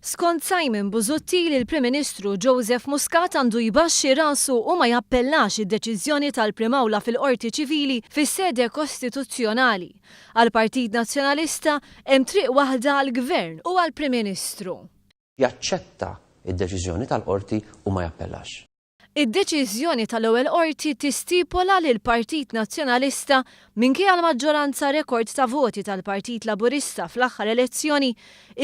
Skond Simon Busuttil, il-Prim Ministru Joseph Muscat għandu jbaxxi rasu u ma jappellax id-deċiżjoni tal-Prim fil-qorti ċivili fis-sede kostituzzjonali. Għall-Partit Nazzjonalista hemm triq waħda għall-Gvern u għall-Prim Ministru. Jaċċetta id-deċiżjoni tal-qorti u ma jappellax. Id-deċiżjoni tal-ewwel qorti tistipola li l-Partit Nazzjonalista minkejja l-maġġoranza rekord ta' voti tal-Partit Laburista fl-aħħar elezzjoni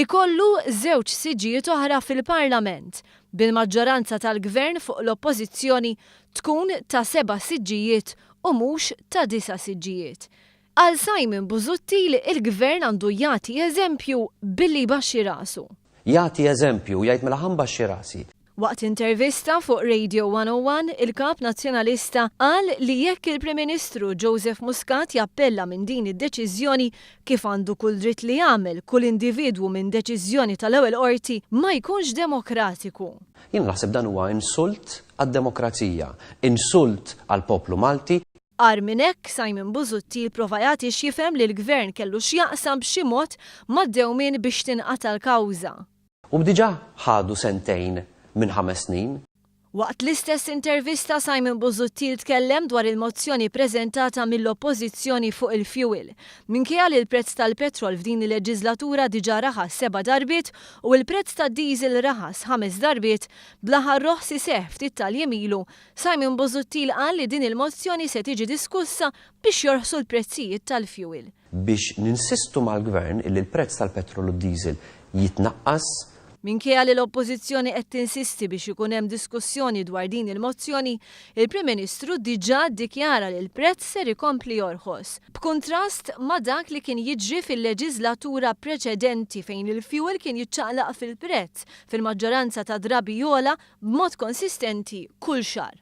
ikollu żewġ siġġijiet oħra fil-Parlament bil-maġġoranza tal-Gvern fuq l-Oppożizzjoni tkun ta' 7 siġġijiet u mhux ta' 9 siġġijiet. Għal Simon Busuttil il-Gvern għandu jagħti eżempju billi jbaxxi rasu. Jagħti eżempju jgħid mela ħanbaxxi rasi. Waqt intervista fuq Radio 101, il-Kap Nazzjonalista qal li jekk il-Prim Ministru Joseph Muscat jappella minn din id-deċiżjoni kif għandu kull dritt li jagħmel kull individwu minn deċiżjoni tal-ewwel qorti ma jkunx demokratiku. Jien naħseb dan huwa insult għad-demokrazija, insult għall-poplu Malti. Ar minn hekk Simon Busuttil prova jagħti x'jifhem li l-Gvern kellu x'jaqsam b'xi mod mad-dewmien biex tinqata' l-kawża. U bdiġà ħadu sentejn minn 5 snin. Waqt l-istess intervista Simon Busuttil tkellem dwar il-mozzjoni preżentata mill-Oppożizzjoni fuq il-fuel. Minkejja li l-prezz tal-petrol f'din il-leġislatura diġà raħas 7 darbiet u l-prezz tad-diesel raħas 5 darbiet bl-aħħar roħsi seħħ ftit tal-jemilu, Simon Busuttil qal li din il-mozzjoni se tiġi diskussa biex jorħsu l-prezzijiet tal-fuel. Biex ninsistu mal-Gvern li l-prezz tal-petrol u d-diesel jitnaqqas. Minkejja li l-Oppożizzjoni qed tinsisti biex ikun hemm diskussjoni dwar din il-mozzjoni, il-Prim Ministru diġà ddikjara li l-prezz ser ikompli jorħos. B'kuntrast ma' dak li kien jiġri fil-leġislatura preċedenti fejn il-fuel kien jiċċaqlaq fil-prezz fil-maġġoranza ta' drabi jola b'mod konsistenti kull xahar.